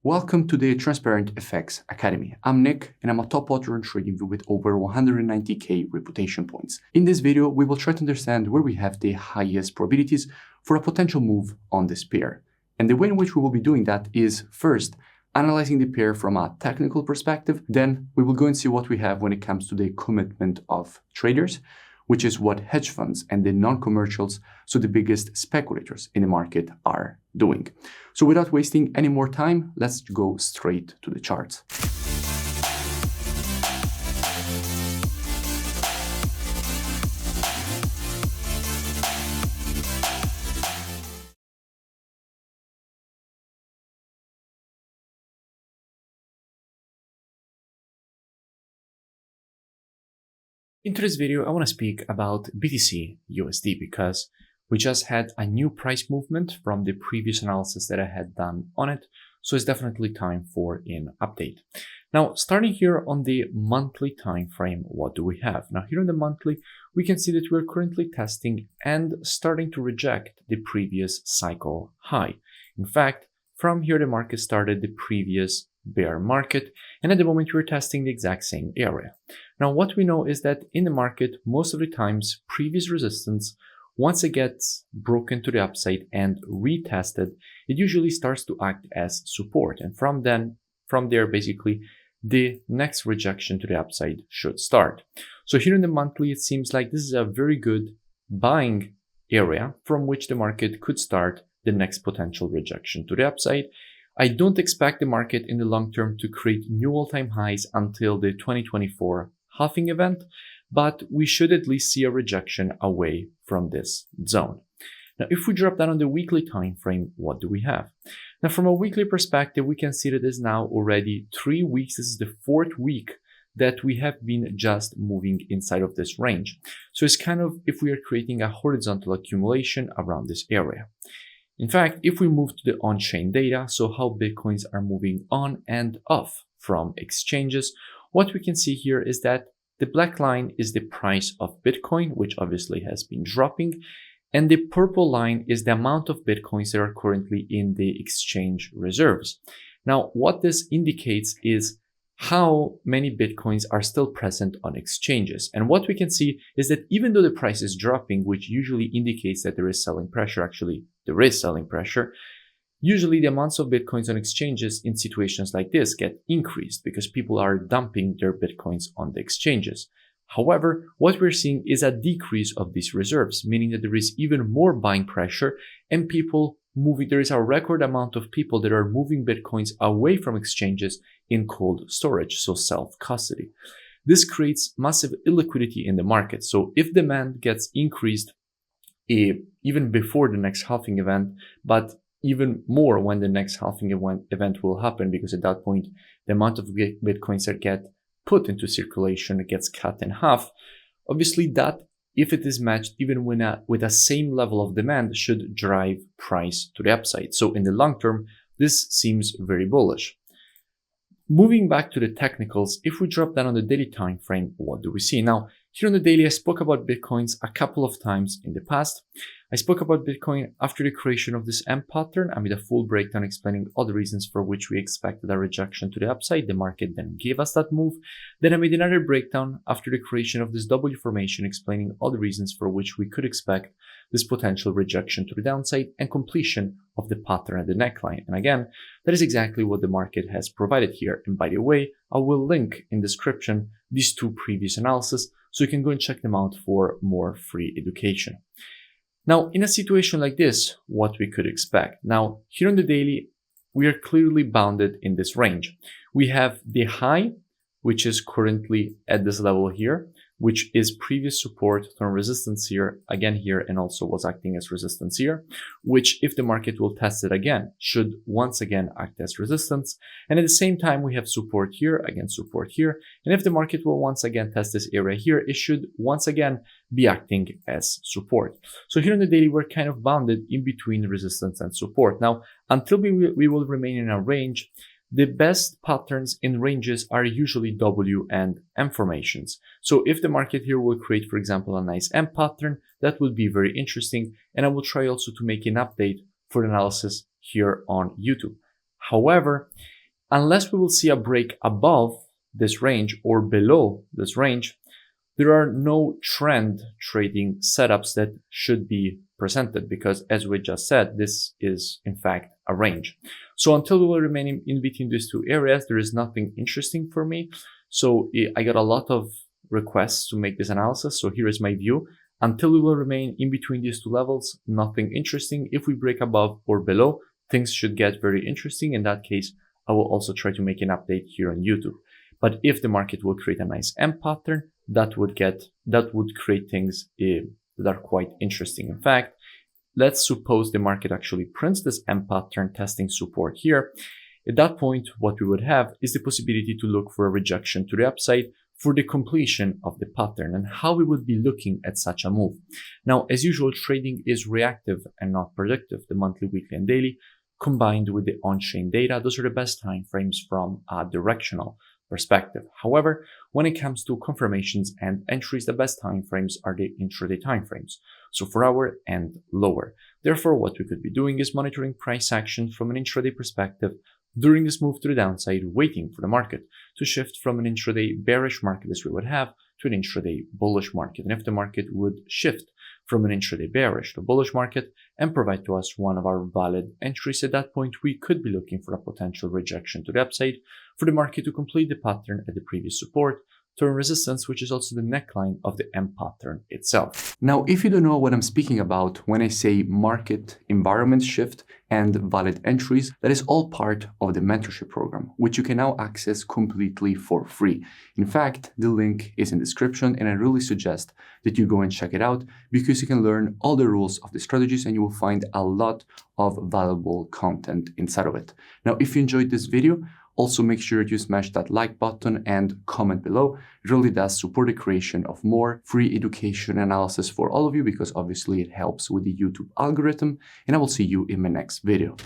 Welcome to the Transparent FX Academy. I'm Nick and I'm a top author on TradingView with over 190k reputation points. In this video, we will try to understand where we have the highest probabilities for a potential move on this pair. And the way in which we will be doing that is first, analyzing the pair from a technical perspective. Then we will go and see what we have when it comes to the commitment of traders, which is what hedge funds and the non-commercials, so the biggest speculators in the market, are doing. So without wasting any more time, let's go straight to the charts. In today's video, I want to speak about BTC USD because we just had a new price movement from the previous analysis that I had done on it. So it's definitely time for an update. Now, starting here on the monthly time frame, what do we have? Now, here on the monthly, we can see that we're currently testing and starting to reject the previous cycle high. In fact, from here, the market started the previous bear market, and at the moment we're testing the exact same area. Now what we know is that in the market, most of the times previous resistance, once it gets broken to the upside and retested, it usually starts to act as support, and from there basically the next rejection to the upside should start. So here in the monthly, it seems like this is a very good buying area from which the market could start the next potential rejection to the upside. I don't expect the market in the long term to create new all-time highs until the 2024 halving event, but we should at least see a rejection away from this zone. Now, if we drop down on the weekly time frame, what do we have? Now, from a weekly perspective, we can see that it is now already 3 weeks. This is the 4th week that we have been just moving inside of this range. So it's kind of if we are creating a horizontal accumulation around this area. In fact, if we move to the on-chain data, so how Bitcoins are moving on and off from exchanges, what we can see here is that the black line is the price of Bitcoin, which obviously has been dropping, and the purple line is the amount of Bitcoins that are currently in the exchange reserves. Now, what this indicates is how many Bitcoins are still present on exchanges. And what we can see is that even though the price is dropping, which usually indicates that there is selling pressure, actually there is selling pressure, usually the amounts of Bitcoins on exchanges in situations like this get increased because people are dumping their Bitcoins on the exchanges. However, what we're seeing is a decrease of these reserves, meaning that there is even more buying pressure and people moving. There is a record amount of people that are moving Bitcoins away from exchanges in cold storage, so self-custody. This creates massive illiquidity in the market. So if demand gets increased even before the next halving event, but even more when the next halving event will happen, because at that point, the amount of Bitcoins that get put into circulation gets cut in half. Obviously, that, if it is matched even with a same level of demand, should drive price to the upside. So in the long term, this seems very bullish. Moving back to the technicals, if we drop down on the daily time frame, what do we see? Now, here on the daily, I spoke about Bitcoins a couple of times in the past. I spoke about Bitcoin after the creation of this M pattern. I made a full breakdown explaining all the reasons for which we expected a rejection to the upside. The market then gave us that move. Then I made another breakdown after the creation of this W formation, explaining all the reasons for which we could expect this potential rejection to the downside and completion of the pattern at the neckline. And again, that is exactly what the market has provided here. And by the way, I will link in the description these two previous analyses so you can go and check them out for more free education. Now, in a situation like this, what we could expect. Now, here on the daily, we are clearly bounded in this range. We have the high, which is currently at this level here, which is previous support from resistance here, again here, and also was acting as resistance here, which if the market will test it again, should once again act as resistance. And at the same time, we have support here, again support here. And if the market will once again test this area here, it should once again be acting as support. So here on the daily, we're kind of bounded in between resistance and support. Now, until we will remain in a range, the best patterns in ranges are usually W and M formations. So if the market here will create, for example, a nice M pattern, that would be very interesting. And I will try also to make an update for analysis here on YouTube. However, unless we will see a break above this range or below this range, there are no trend trading setups that should be presented because, as we just said, this is in fact a range. So until we will remain in between these two areas, there is nothing interesting for me. So I got a lot of requests to make this analysis. So here is my view. Until we will remain in between these two levels, nothing interesting. If we break above or below, things should get very interesting. In that case, I will also try to make an update here on YouTube. But if the market will create a nice M pattern, that would create things that are quite interesting. In fact, let's suppose the market actually prints this M pattern testing support here. At that point, what we would have is the possibility to look for a rejection to the upside for the completion of the pattern and how we would be looking at such a move. Now, as usual, trading is reactive and not predictive. The monthly, weekly, and daily combined with the on-chain data, those are the best time frames from a directional perspective. However, when it comes to confirmations and entries, the best time frames are the intraday time frames, so 4 hour and lower. Therefore, what we could be doing is monitoring price action from an intraday perspective during this move to the downside, waiting for the market to shift from an intraday bearish market as we would have to an intraday bullish market. And if the market would shift from an intraday bearish to bullish market and provide to us one of our valid entries, at that point we could be looking for a potential rejection to the upside for the market to complete the pattern at the previous support, turn resistance, which is also the neckline of the M pattern itself. Now, if you don't know what I'm speaking about when I say market environment shift and valid entries, that is all part of the mentorship program, which you can now access completely for free. In fact, the link is in the description, and I really suggest that you go and check it out because you can learn all the rules of the strategies and you will find a lot of valuable content inside of it. Now, if you enjoyed this video, also make sure you smash that like button and comment below. It really does support the creation of more free education analysis for all of you because obviously it helps with the YouTube algorithm, and I will see you in my next video.